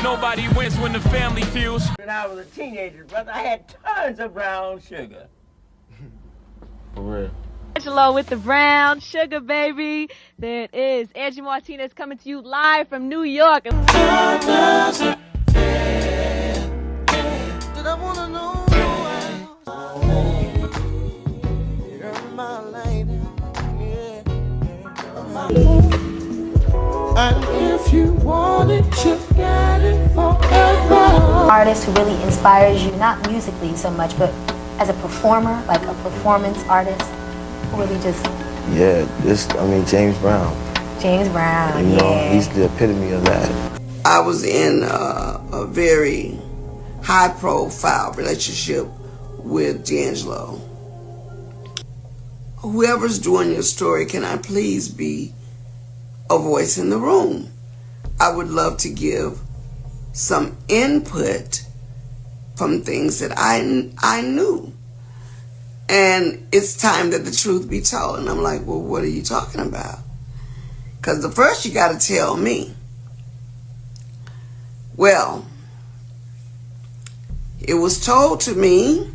Nobody wins when the family feels. When I was a teenager, brother, I had tons of brown sugar. For real. D'Angelo with the brown sugar, baby. There it is. Angie Martinez coming to you live from New York. And if you want it, you get it forever. Artist who really inspires you, not musically so much, but as a performer, like a performance artist, who really just... Yeah, James Brown. James Brown, You know, yeah. he's the epitome of that. I was in a very high-profile relationship with D'Angelo. Whoever's doing your story, can I please be a voice in the room? I would love to give some input from things that I knew. And it's time that the truth be told. And I'm like, well, what are you talking about? Because the first you got to tell me. Well, it was told to me.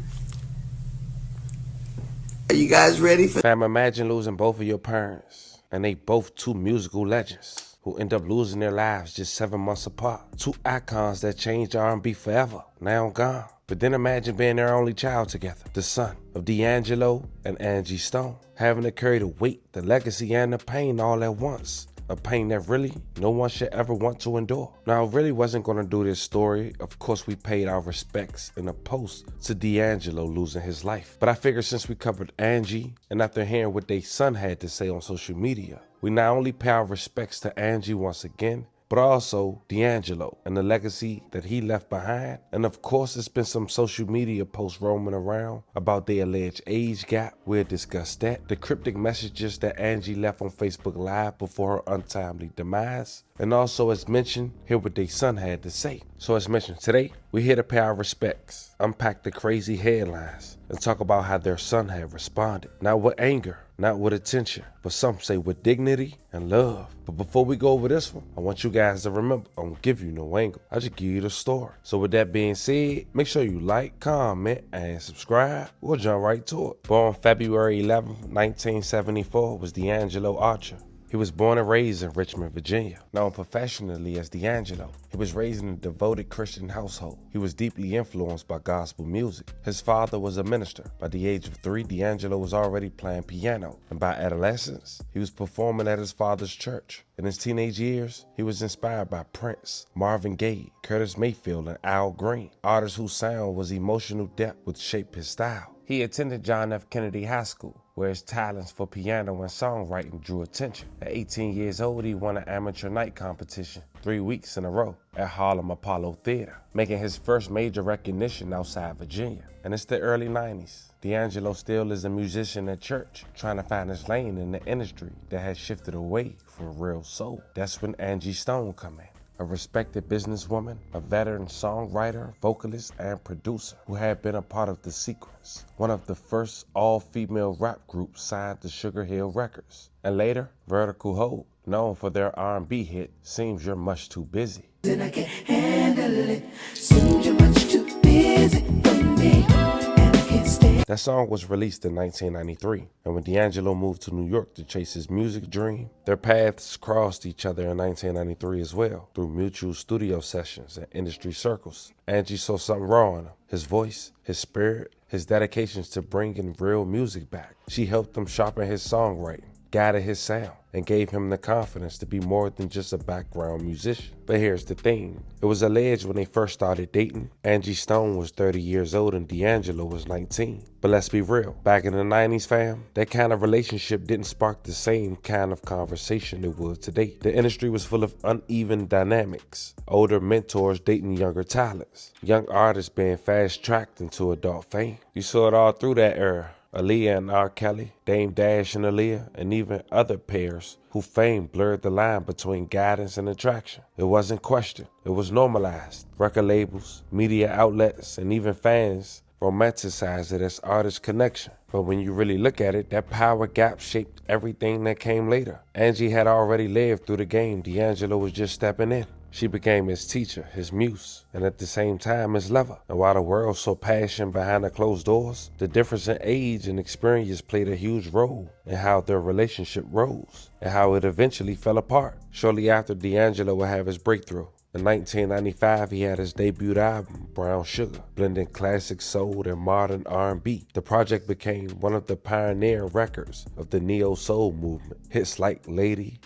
Are you guys ready for... Fam, imagine losing both of your parents, and they both two musical legends who end up losing their lives just 7 months apart. Two icons that changed R&B forever, now gone. But then imagine being their only child together, the son of D'Angelo and Angie Stone, having to carry the weight, the legacy, and the pain all at once. A pain that really no one should ever want to endure. Now, I really wasn't going to do this story. Of course, we paid our respects in a post to D'Angelo losing his life. But I figured since we covered Angie, and after hearing what their son had to say on social media, we not only pay our respects to Angie once again, but also D'Angelo and the legacy that he left behind. And of course, there's been some social media posts roaming around about their alleged age gap. We'll discuss that. The cryptic messages that Angie left on Facebook Live before her untimely demise. And also, as mentioned, hear what their son had to say. So as mentioned, today, we're here to pay our respects, unpack the crazy headlines, and talk about how their son had responded. Not with anger, not with attention, but some say with dignity and love. But before we go over this one, I want you guys to remember, I don't give you no angle. I just give you the story. So with that being said, make sure you like, comment, and subscribe. We'll jump right to it. Born February 11, 1974, was D'Angelo Archer. He was born and raised in Richmond, Virginia. Known professionally as D'Angelo, he was raised in a devoted Christian household. He was deeply influenced by gospel music. His father was a minister. By the age of 3, D'Angelo was already playing piano, and by adolescence, he was performing at his father's church. In his teenage years, he was inspired by Prince, Marvin Gaye, Curtis Mayfield, and Al Green, artists whose sound was emotional depth would shape his style. He attended John F. Kennedy High School, where his talents for piano and songwriting drew attention. At 18 years old, he won an amateur night competition 3 weeks in a row at Harlem Apollo Theater, making his first major recognition outside Virginia. And it's the early 90s. D'Angelo still is a musician at church, trying to find his lane in the industry that has shifted away from real soul. That's when Angie Stone come in. A respected businesswoman, a veteran songwriter, vocalist, and producer who had been a part of The Sequence, one of the first all-female rap groups signed to Sugar Hill Records, and later Vertical Hold, known for their R&B hit, Seems You're Much Too Busy. And I can't handle it. Seems you're much too busy for me, and I can't stand. That song was released in 1993, and when D'Angelo moved to New York to chase his music dream, their paths crossed each other in 1993 as well, through mutual studio sessions and industry circles. Angie saw something raw in him, his voice, his spirit, his dedications to bringing real music back. She helped him sharpen his songwriting, guided his sound, and gave him the confidence to be more than just a background musician. But here's the thing. It was alleged when they first started dating, Angie Stone was 30 years old and D'Angelo was 19. But let's be real, back in the 90s, fam, that kind of relationship didn't spark the same kind of conversation it would today. The industry was full of uneven dynamics, older mentors dating younger talents, young artists being fast-tracked into adult fame. You saw it all through that era. Aaliyah and R. Kelly, Dame Dash and Aaliyah, and even other pairs whose fame blurred the line between guidance and attraction. It wasn't questioned. It was normalized. Record labels, media outlets, and even fans romanticized it as artist connection. But when you really look at it, that power gap shaped everything that came later. Angie had already lived through the game. D'Angelo was just stepping in. She became his teacher, his muse, and at the same time his lover. And while the world saw passion behind the closed doors, the difference in age and experience played a huge role in how their relationship rose and how it eventually fell apart. Shortly after, D'Angelo would have his breakthrough. In 1995, he had his debut album, Brown Sugar, blending classic soul and modern R&B. The project became one of the pioneer records of the neo-soul movement. Hits like Lady,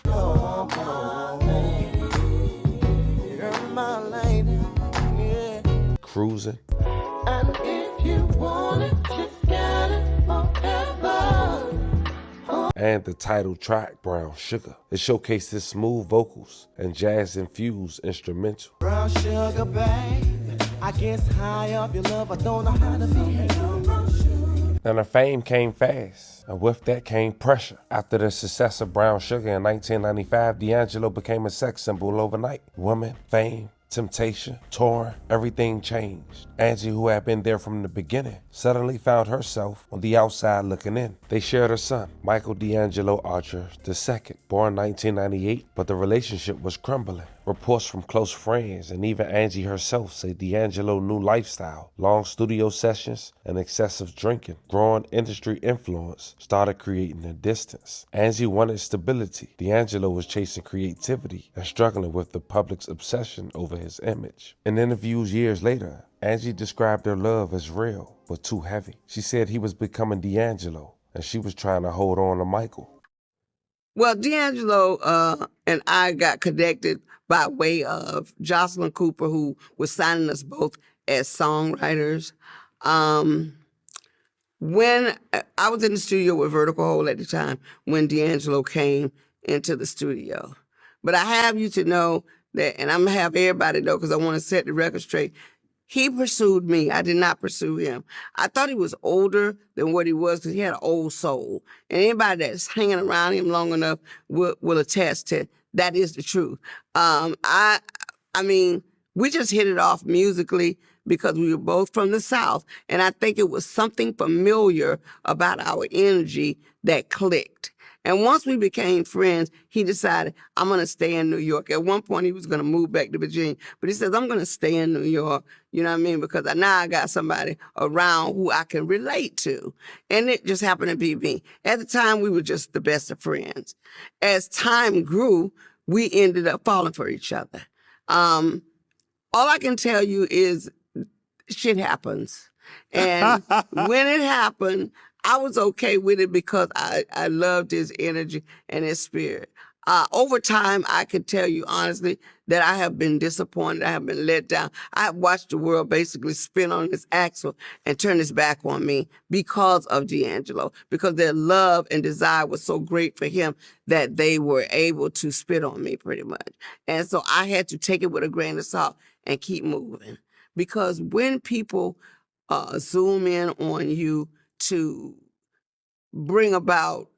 Cruising, And if you want it, you got it forever. and the title track, Brown Sugar. It showcased his smooth vocals and jazz-infused instrumental. Brown sugar, babe. I guess high up your love, I don't know how to behave. And the fame came fast, and with that came pressure. After the success of Brown Sugar in 1995, D'Angelo became a sex symbol overnight. Women, fame, temptation, touring, everything changed. Angie, who had been there from the beginning, suddenly found herself on the outside looking in. They shared a son, Michael D'Angelo Archer II, born 1998, but the relationship was crumbling. Reports from close friends and even Angie herself say D'Angelo's new lifestyle, long studio sessions, and excessive drinking, growing industry influence started creating a distance. Angie wanted stability. D'Angelo was chasing creativity and struggling with the public's obsession over his image. In interviews years later, Angie described their love as real, but too heavy. She said he was becoming D'Angelo, and she was trying to hold on to Michael. Well, D'Angelo and I got connected by way of Jocelyn Cooper, who was signing us both as songwriters. When I was in the studio with Vertical Hole at the time, when D'Angelo came into the studio. But I have you to know that, and I'm going to have everybody know because I want to set the record straight, he pursued me. I did not pursue him. I thought he was older than what he was because he had an old soul. And anybody that's hanging around him long enough will attest to that is the truth. I mean, we just hit it off musically because we were both from the South. And I think it was something familiar about our energy that clicked. And once we became friends, he decided, I'm going to stay in New York. At one point, he was going to move back to Virginia. But he says, I'm going to stay in New York, you know what I mean? Because now I got somebody around who I can relate to. And it just happened to be me. At the time, we were just the best of friends. As time grew, we ended up falling for each other. All I can tell you is shit happens. And when it happened, I was okay with it because I loved his energy and his spirit. Over time, I can tell you honestly that I have been disappointed. I have been let down. I have watched the world basically spin on its axle and turn its back on me because of D'Angelo, because their love and desire was so great for him that they were able to spit on me pretty much. And so I had to take it with a grain of salt and keep moving. Because when people zoom in on you to bring about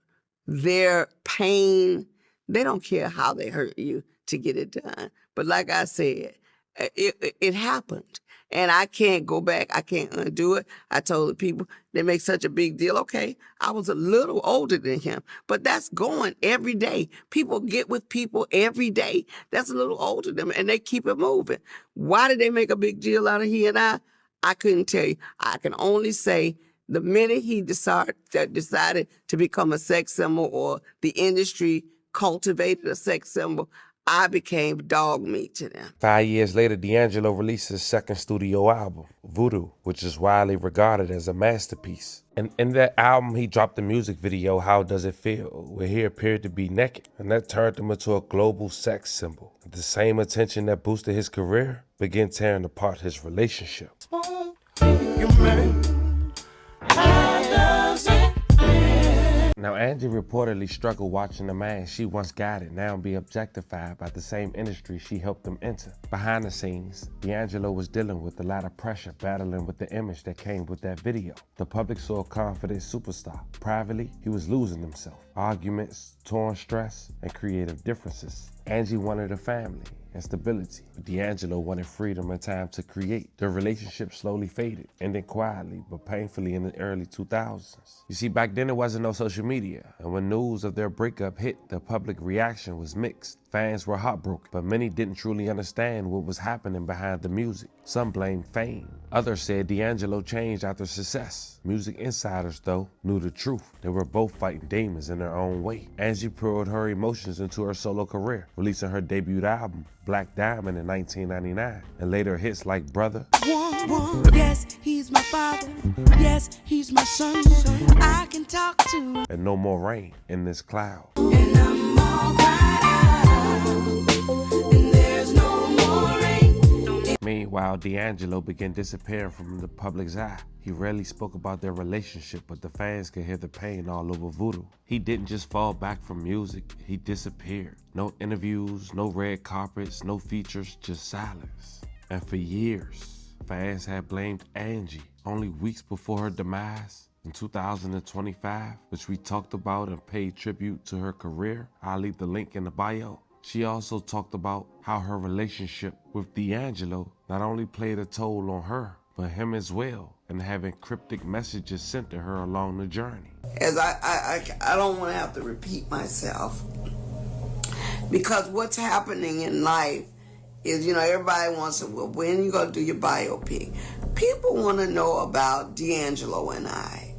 their pain, they don't care how they hurt you to get it done. But like I said, it happened. And I can't go back. I can't undo it. I told the people, they make such a big deal. Okay, I was a little older than him, but that's going every day. People get with people every day. That's a little older than them, and they keep it moving. Why did they make a big deal out of he and I? I couldn't tell you. I can only say the minute he decided to become a sex symbol or the industry cultivated a sex symbol, I became dog meat to them. 5 years later, D'Angelo released his second studio album, Voodoo, which is widely regarded as a masterpiece. And in that album, he dropped the music video, How Does It Feel?, where he appeared to be naked. And that turned him into a global sex symbol. The same attention that boosted his career began tearing apart his relationship. Now, Angie reportedly struggled watching a man she once guided now be objectified by the same industry she helped him enter. Behind the scenes, D'Angelo was dealing with a lot of pressure, battling with the image that came with that video. The public saw a confident superstar. Privately, he was losing himself. Arguments, torn stress, and creative differences. Angie wanted a family and stability, but D'Angelo wanted freedom and time to create. Their relationship slowly faded, ending quietly but painfully in the early 2000s. You see, back then there wasn't no social media, and when news of their breakup hit, the public reaction was mixed. Fans were heartbroken, but many didn't truly understand what was happening behind the music. Some blamed fame. Others said D'Angelo changed after success. Music insiders, though, knew the truth. They were both fighting demons in their own way. Angie poured her emotions into her solo career, releasing her debut album, Black Diamond, in 1999, and later hits like Brother. Yes, he's my father. Yes, he's my son. I can talk to. And No More Rain, In This Cloud. And I'm all cried out. And there's no more rain. Meanwhile, D'Angelo began disappearing from the public's eye. He rarely spoke about their relationship, but the fans could hear the pain all over Voodoo. He didn't just fall back from music, he disappeared. No interviews, no red carpets, no features, just silence. And for years, fans had blamed Angie. Only weeks before her demise, in 2025, which we talked about and paid tribute to her career, I'll leave the link in the bio. She also talked about how her relationship with D'Angelo not only played a toll on her, but him as well, and having cryptic messages sent to her along the journey. As I don't want to have to repeat myself, because what's happening in life is, everybody wants to, well, when are you going to do your biopic? People want to know about D'Angelo and I.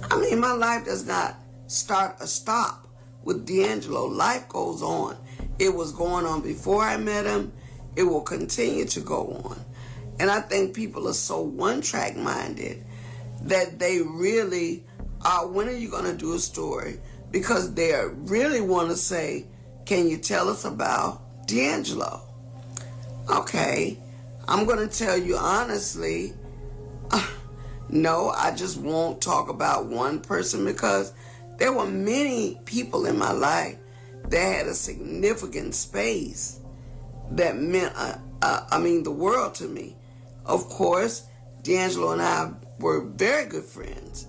I mean, my life does not start or stop with D'Angelo. Life goes on. It was going on before I met him. It will continue to go on. And I think people are so one-track minded that they really are, when are you going to do a story? Because they really want to say, can you tell us about D'Angelo? Okay, I'm going to tell you honestly, no, I just won't talk about one person, because there were many people in my life that had a significant space that meant, the world to me. Of course, D'Angelo and I were very good friends,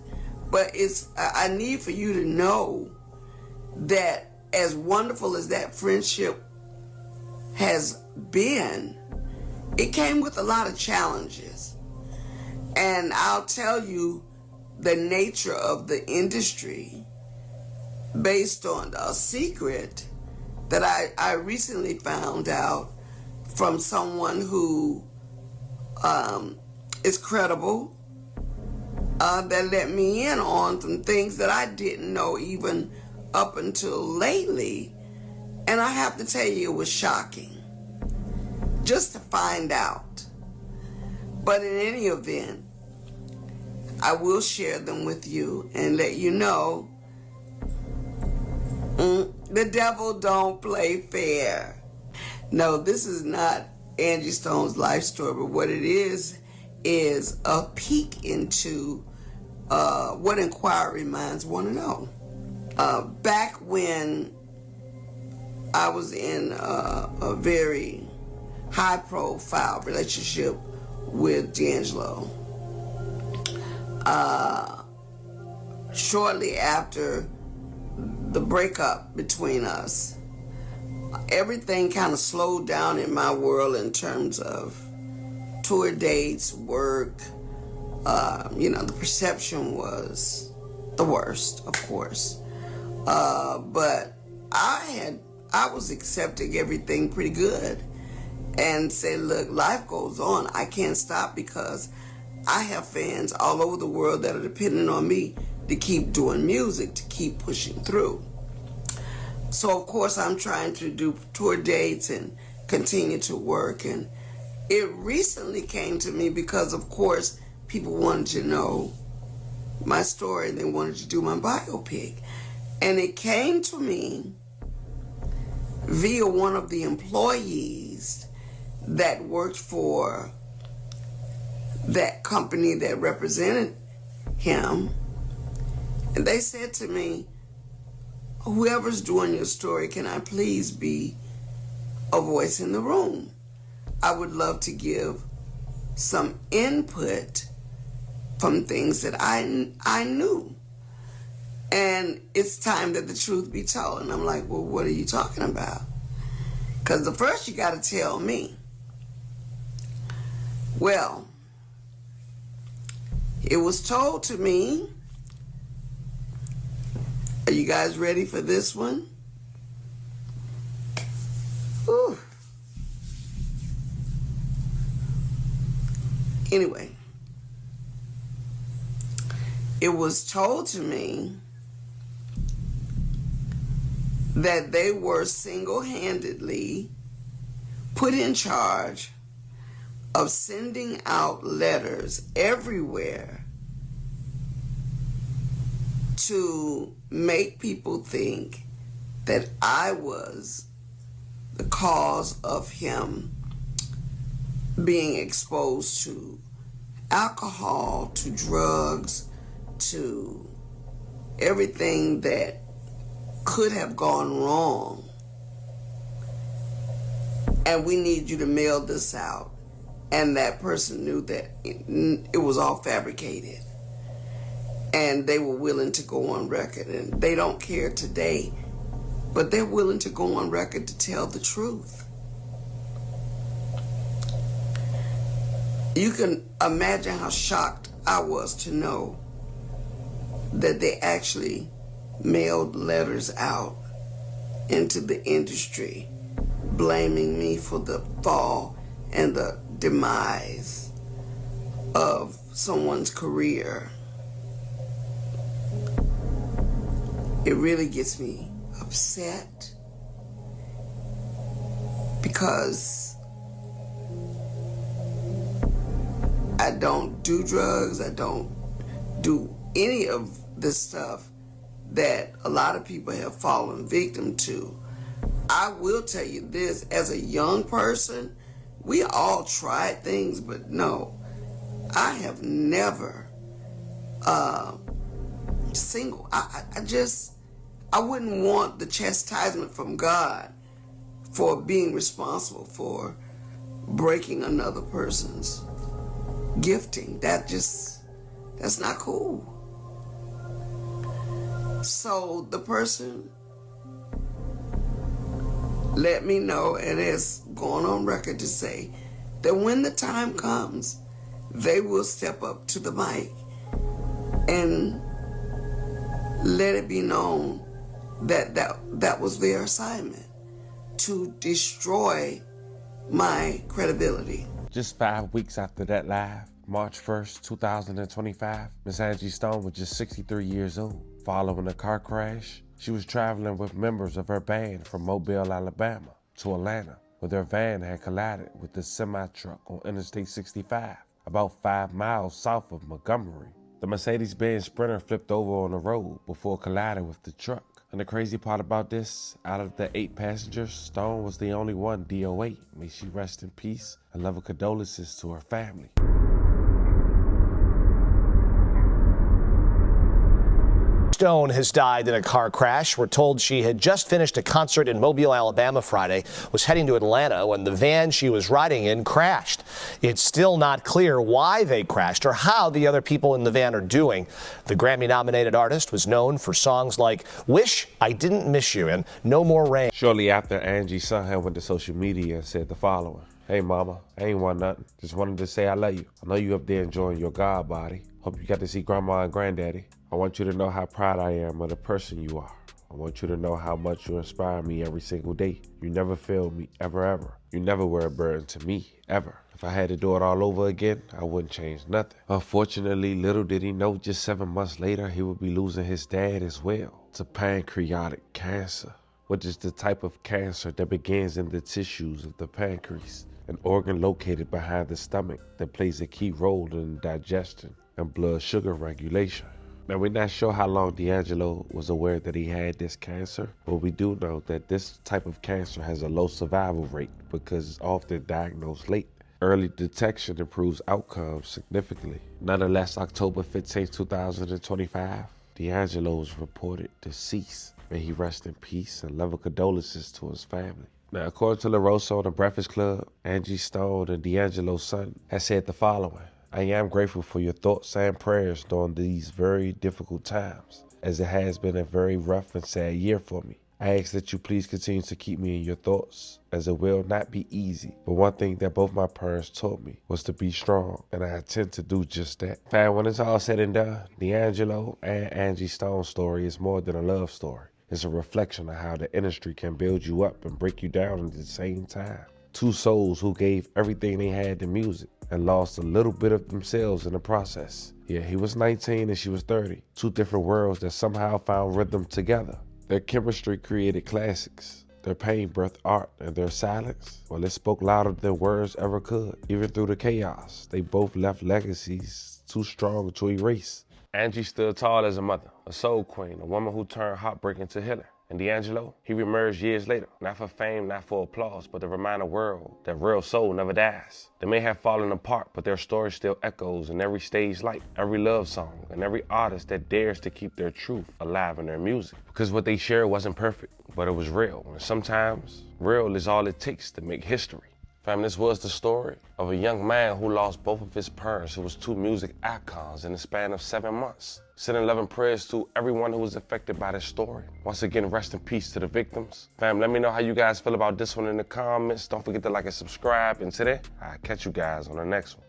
but I need for you to know that as wonderful as that friendship has been, it came with a lot of challenges. And I'll tell you the nature of the industry based on a secret that I recently found out from someone who is credible, that let me in on some things that I didn't know even up until lately. And I have to tell you, it was shocking just to find out. But in any event, I will share them with you and let you know the devil don't play fair. No, this is not Angie Stone's life story, but what it is a peek into what inquiry minds want to know. Back when I was in a very high-profile relationship with D'Angelo, shortly after the breakup between us, everything kind of slowed down in my world in terms of tour dates, work. The perception was the worst, of course. But I was accepting everything pretty good and said, look, life goes on. I can't stop because I have fans all over the world that are depending on me to keep doing music, to keep pushing through. So, of course, I'm trying to do tour dates and continue to work. And it recently came to me because, of course, people wanted to know my story and they wanted to do my biopic. And it came to me via one of the employees that worked for that company that represented him. And they said to me, whoever's doing your story, can I please be a voice in the room? I would love to give some input from things that I knew. And it's time that the truth be told. And I'm like, well, what are you talking about? Because the first you got to tell me. Well, it was told to me. Are you guys ready for this one? Anyway, it was told to me that they were single-handedly put in charge of sending out letters everywhere to make people think that I was the cause of him being exposed to alcohol, to drugs, to everything that could have gone wrong. And we need you to mail this out. And that person knew that it was all fabricated. And they were willing to go on record. And they don't care today, but they're willing to go on record to tell the truth. You can imagine how shocked I was to know that they actually mailed letters out into the industry blaming me for the fall and the demise of someone's career. It really gets me upset because I don't do drugs, I don't do any of this stuff that a lot of people have fallen victim to. I will tell you this, as a young person, we all tried things, but no, I have never single. I wouldn't want the chastisement from God for being responsible for breaking another person's gifting. That's not cool. So the person let me know, and has gone on record to say that when the time comes, they will step up to the mic and let it be known that was their assignment, to destroy my credibility. Just 5 weeks after that live, March 1st, 2025, Miss Angie Stone was just 63 years old. Following a car crash, she was traveling with members of her band from Mobile, Alabama to Atlanta, where their van had collided with the semi-truck on Interstate 65, about 5 miles south of Montgomery. The Mercedes-Benz Sprinter flipped over on the road before colliding with the truck. And the crazy part about this, out of the 8 passengers, Stone was the only one DOA. May she rest in peace, and love and condolences to her family. Stone has died in a car crash. We're told she had just finished a concert in Mobile, Alabama Friday, was heading to Atlanta when the van she was riding in crashed. It's still not clear why they crashed or how the other people in the van are doing. The Grammy-nominated artist was known for songs like Wish I Didn't Miss You and No More Rain. Shortly after, Angie's son had went to social media and said the following: "Hey mama, I ain't want nothing. Just wanted to say I love you. I know you up there enjoying your god body. Hope you got to see grandma and granddaddy. I want you to know how proud I am of the person you are. I want you to know how much you inspire me every single day. You never failed me, ever. You never were a burden to me, ever. If I had to do it all over again, I wouldn't change nothing." Unfortunately, little did he know, just 7 months later, he would be losing his dad as well to pancreatic cancer, which is the type of cancer that begins in the tissues of the pancreas, an organ located behind the stomach that plays a key role in digestion and blood sugar regulation. Now, we're not sure how long D'Angelo was aware that he had this cancer, but we do know that this type of cancer has a low survival rate because it's often diagnosed late. Early detection improves outcomes significantly. Nonetheless, October 15, 2025, D'Angelo was reported deceased. May he rest in peace, and love and condolences to his family. Now, according to LaRosa on the Breakfast Club, Angie Stone and D'Angelo's son has said the following: "I am grateful for your thoughts and prayers during these very difficult times, as it has been a very rough and sad year for me. I ask that you please continue to keep me in your thoughts, as it will not be easy. But one thing that both my parents taught me was to be strong, and I intend to do just that." Fam, when it's all said and done, D'Angelo and Angie Stone's story is more than a love story. It's a reflection of how the industry can build you up and break you down at the same time. Two souls who gave everything they had to music, and lost a little bit of themselves in the process. Yeah, he was 19 and she was 30. Two different worlds that somehow found rhythm together. Their chemistry created classics. Their pain birthed art, and their silence, well, it spoke louder than words ever could. Even through the chaos, they both left legacies too strong to erase. Angie stood tall as a mother, a soul queen, a woman who turned heartbreak into healing. And D'Angelo, he reemerged years later, not for fame, not for applause, but to remind the world that real soul never dies. They may have fallen apart, but their story still echoes in every stage light, every love song, and every artist that dares to keep their truth alive in their music. Because what they shared wasn't perfect, but it was real. And sometimes, real is all it takes to make history. Fam, this was the story of a young man who lost both of his parents, who was two music icons in the span of 7 months. Sending love and prayers to everyone who was affected by this story. Once again, rest in peace to the victims. Fam, let me know how you guys feel about this one in the comments. Don't forget to like and subscribe. And today, I'll catch you guys on the next one.